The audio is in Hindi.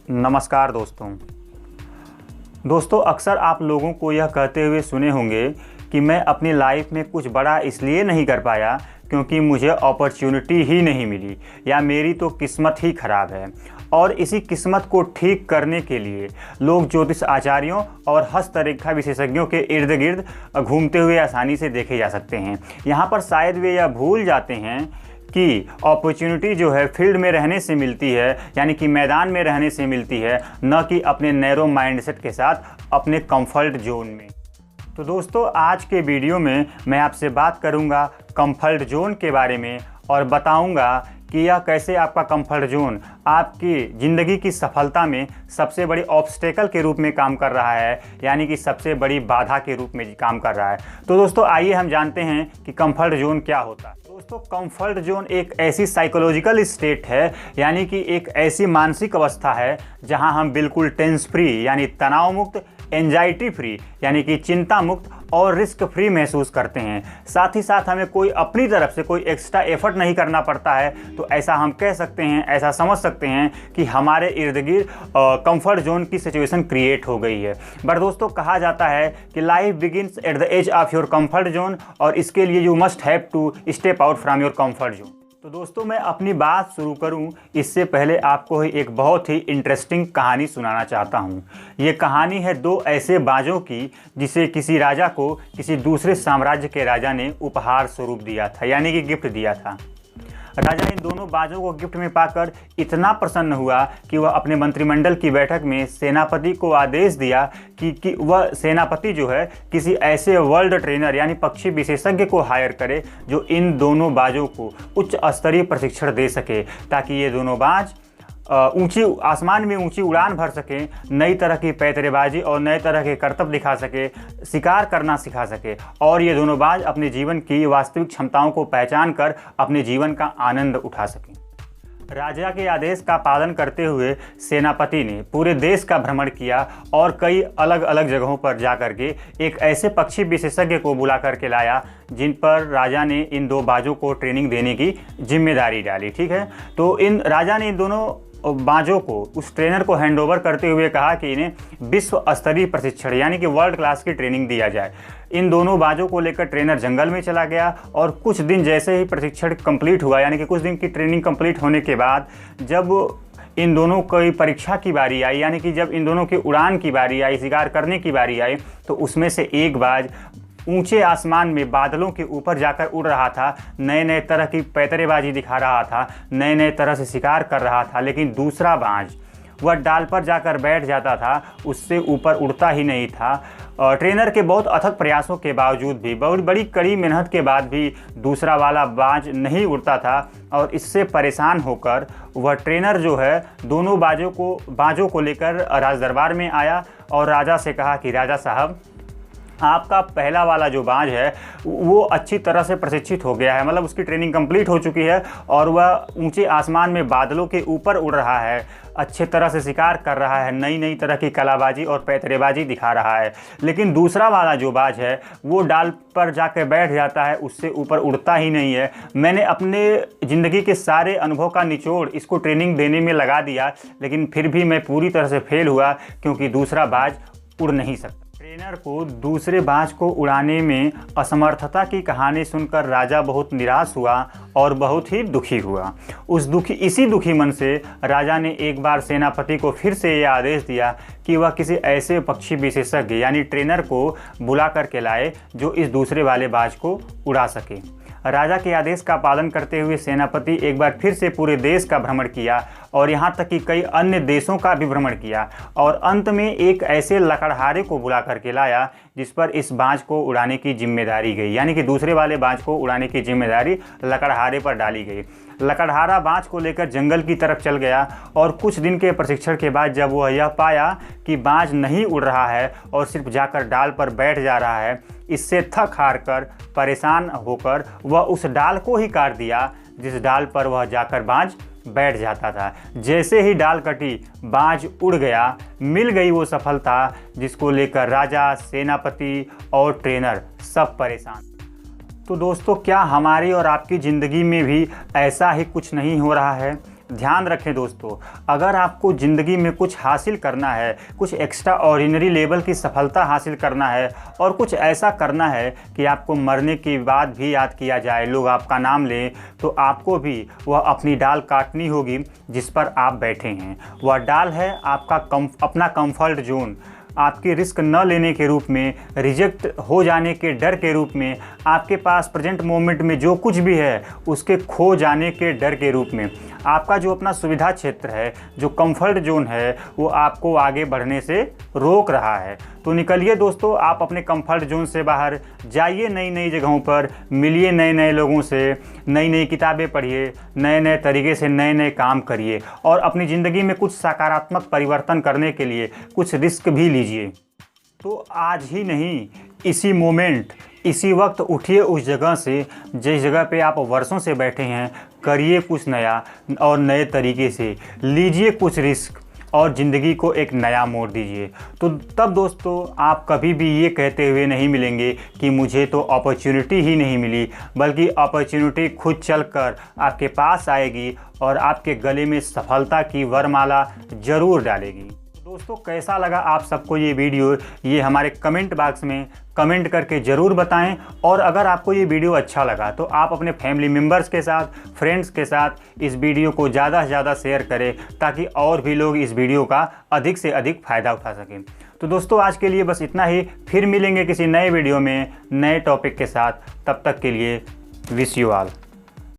नमस्कार दोस्तों अक्सर आप लोगों को यह कहते हुए सुने होंगे कि मैं अपनी लाइफ में कुछ बड़ा इसलिए नहीं कर पाया क्योंकि मुझे अपॉर्चुनिटी ही नहीं मिली या मेरी तो किस्मत ही ख़राब है। और इसी किस्मत को ठीक करने के लिए लोग ज्योतिष आचार्यों और हस्तरेखा विशेषज्ञों के इर्द गिर्द घूमते हुए आसानी से देखे जा सकते हैं। यहाँ पर शायद वे यह भूल जाते हैं कि अपॉर्चुनिटी जो है फील्ड में रहने से मिलती है, यानी कि मैदान में रहने से मिलती है, न कि अपने नैरो माइंडसेट के साथ अपने कंफर्ट जोन में। तो दोस्तों आज के वीडियो में मैं आपसे बात करूंगा कंफर्ट जोन के बारे में और बताऊंगा कि यह कैसे आपका कंफर्ट जोन आपकी ज़िंदगी की सफलता में सबसे बड़ी ऑब्स्टेकल के रूप में काम कर रहा है, यानी कि सबसे बड़ी बाधा के रूप में काम कर रहा है। तो दोस्तों आइए हम जानते हैं कि कंफर्ट जोन क्या होता है। दोस्तों कंफर्ट जोन एक ऐसी साइकोलॉजिकल स्टेट है, यानी कि एक ऐसी मानसिक अवस्था है जहां हम बिल्कुल टेंस फ्री यानी तनाव मुक्त, एंजाइटी फ्री यानी कि चिंता मुक्त और रिस्क फ्री महसूस करते हैं। साथ ही साथ हमें कोई अपनी तरफ से कोई एक्स्ट्रा एफर्ट नहीं करना पड़ता है। तो ऐसा हम कह सकते हैं, ऐसा समझ सकते हैं कि हमारे इर्द गिर्द कंफर्ट जोन की सिचुएशन क्रिएट हो गई है। बट दोस्तों कहा जाता है कि life begins at the edge of your comfort zone, और इसके लिए you must have to step out from your comfort zone. तो दोस्तों मैं अपनी बात शुरू करूं इससे पहले आपको एक बहुत ही इंटरेस्टिंग कहानी सुनाना चाहता हूं। ये कहानी है दो ऐसे बाजों की जिसे किसी राजा को किसी दूसरे साम्राज्य के राजा ने उपहार स्वरूप दिया था, यानी कि गिफ्ट दिया था। राजा इन दोनों बाजों को गिफ्ट में पाकर इतना प्रसन्न हुआ कि वह अपने मंत्रिमंडल की बैठक में सेनापति को आदेश दिया कि वह सेनापति जो है किसी ऐसे वर्ल्ड ट्रेनर यानी पक्षी विशेषज्ञ को हायर करे जो इन दोनों बाजों को उच्च स्तरीय प्रशिक्षण दे सके, ताकि ये दोनों बाज ऊंची आसमान में ऊंची उड़ान भर सके, नई तरह की पैतरेबाजी और नए तरह के करतब दिखा सके, शिकार करना सिखा सके, और ये दोनों बाज अपने जीवन की वास्तविक क्षमताओं को पहचान कर अपने जीवन का आनंद उठा सकें। राजा के आदेश का पालन करते हुए सेनापति ने पूरे देश का भ्रमण किया और कई अलग अलग जगहों पर जा करके एक ऐसे पक्षी विशेषज्ञ को बुला करके लाया जिन पर राजा ने इन दो बाजों को ट्रेनिंग देने की जिम्मेदारी डाली। ठीक है, तो इन राजा ने इन दोनों बाजों को उस ट्रेनर को हैंडओवर करते हुए कहा कि इन्हें विश्व स्तरीय प्रशिक्षण यानी कि वर्ल्ड क्लास की ट्रेनिंग दिया जाए। इन दोनों बाजों को लेकर ट्रेनर जंगल में चला गया और कुछ दिन जैसे ही प्रशिक्षण कंप्लीट हुआ, यानी कि कुछ दिन की ट्रेनिंग कंप्लीट होने के बाद जब इन दोनों की परीक्षा की बारी आई, यानी कि जब इन दोनों की उड़ान की बारी आई, शिकार करने की बारी आई, तो उसमें से एक बाज ऊंचे आसमान में बादलों के ऊपर जाकर उड़ रहा था, नए नए तरह की पैतरेबाजी दिखा रहा था, नए नए तरह से शिकार कर रहा था। लेकिन दूसरा बाज वह डाल पर जाकर बैठ जाता था, उससे ऊपर उड़ता ही नहीं था। ट्रेनर के बहुत अथक प्रयासों के बावजूद भी, बहुत बड़ी कड़ी मेहनत के बाद भी दूसरा वाला बाज नहीं उड़ता था, और इससे परेशान होकर वह ट्रेनर जो है दोनों बाजों को लेकर राज दरबार में आया और राजा से कहा कि राजा साहब, आपका पहला वाला जो बाज है वो अच्छी तरह से प्रशिक्षित हो गया है, मतलब उसकी ट्रेनिंग कंप्लीट हो चुकी है और वह ऊंचे आसमान में बादलों के ऊपर उड़ रहा है, अच्छे तरह से शिकार कर रहा है, नई नई तरह की कलाबाजी और पैतरेबाजी दिखा रहा है। लेकिन दूसरा वाला जो बाज है वो डाल पर जाकर बैठ जाता है, उससे ऊपर उड़ता ही नहीं है। मैंने अपने ज़िंदगी के सारे अनुभव का निचोड़ इसको ट्रेनिंग देने में लगा दिया, लेकिन फिर भी मैं पूरी तरह से फेल हुआ क्योंकि दूसरा बाज उड़ नहीं सकता। ट्रेनर को दूसरे बाज को उड़ाने में असमर्थता की कहानी सुनकर राजा बहुत निराश हुआ और बहुत ही दुखी हुआ। इसी दुखी मन से राजा ने एक बार सेनापति को फिर से यह आदेश दिया कि वह किसी ऐसे पक्षी विशेषज्ञ यानी ट्रेनर को बुला करके लाए जो इस दूसरे वाले बाज को उड़ा सके। राजा के आदेश का पालन करते हुए सेनापति एक बार फिर से पूरे देश का भ्रमण किया और यहाँ तक कि कई अन्य देशों का भी भ्रमण किया, और अंत में एक ऐसे लकड़हारे को बुला करके लाया जिस पर इस बाज को उड़ाने की जिम्मेदारी गई, यानी कि दूसरे वाले बाज को उड़ाने की जिम्मेदारी लकड़हारे पर डाली गई। लकड़हारा बाज को लेकर जंगल की तरफ चल गया और कुछ दिन के प्रशिक्षण के बाद जब वह यह पाया कि बाज नहीं उड़ रहा है और सिर्फ जाकर डाल पर बैठ जा रहा है, इससे थक हार कर परेशान होकर वह उस डाल को ही काट दिया जिस डाल पर वह जाकर बाज बैठ जाता था। जैसे ही डाल कटी, बाज उड़ गया, मिल गई वो सफलता जिसको लेकर राजा, सेनापति और ट्रेनर सब परेशान। तो दोस्तों, क्या हमारी और आपकी ज़िंदगी में भी ऐसा ही कुछ नहीं हो रहा है? ध्यान रखें दोस्तों, अगर आपको ज़िंदगी में कुछ हासिल करना है, कुछ एक्स्ट्रा ऑर्डिनरी लेवल की सफलता हासिल करना है और कुछ ऐसा करना है कि आपको मरने के बाद भी याद किया जाए, लोग आपका नाम लें, तो आपको भी वह अपनी डाल काटनी होगी जिस पर आप बैठे हैं। वह डाल है आपका अपना कंफर्ट जोन, आपके रिस्क न लेने के रूप में, रिजेक्ट हो जाने के डर के रूप में, आपके पास प्रेजेंट मोमेंट में जो कुछ भी है उसके खो जाने के डर के रूप में। आपका जो अपना सुविधा क्षेत्र है, जो कंफर्ट जोन है, वो आपको आगे बढ़ने से रोक रहा है। तो निकलिए दोस्तों, आप अपने कंफर्ट जोन से बाहर जाइए, नई नई जगहों पर मिलिए, नए नए लोगों से, नई नई किताबें पढ़िए, नए नए तरीके से नए नए काम करिए और अपनी ज़िंदगी में कुछ सकारात्मक परिवर्तन करने के लिए कुछ रिस्क भी लीजिए। तो आज ही नहीं, इसी मोमेंट, इसी वक्त उठिए उस जगह से जिस जगह पे आप वर्षों से बैठे हैं, करिए कुछ नया और नए तरीके से, लीजिए कुछ रिस्क और ज़िंदगी को एक नया मोड़ दीजिए। तो तब दोस्तों आप कभी भी ये कहते हुए नहीं मिलेंगे कि मुझे तो अपॉर्चुनिटी ही नहीं मिली, बल्कि अपॉर्चुनिटी खुद चलकर आपके पास आएगी और आपके गले में सफलता की वरमाला ज़रूर डालेगी। दोस्तों कैसा लगा आप सबको ये वीडियो, ये हमारे कमेंट बॉक्स में कमेंट करके ज़रूर बताएं। और अगर आपको ये वीडियो अच्छा लगा तो आप अपने फैमिली मेम्बर्स के साथ, फ्रेंड्स के साथ इस वीडियो को ज़्यादा से ज़्यादा शेयर करें ताकि और भी लोग इस वीडियो का अधिक से अधिक फ़ायदा उठा सकें। तो दोस्तों आज के लिए बस इतना ही, फिर मिलेंगे किसी नए वीडियो में नए टॉपिक के साथ। तब तक के लिए विश यू ऑल।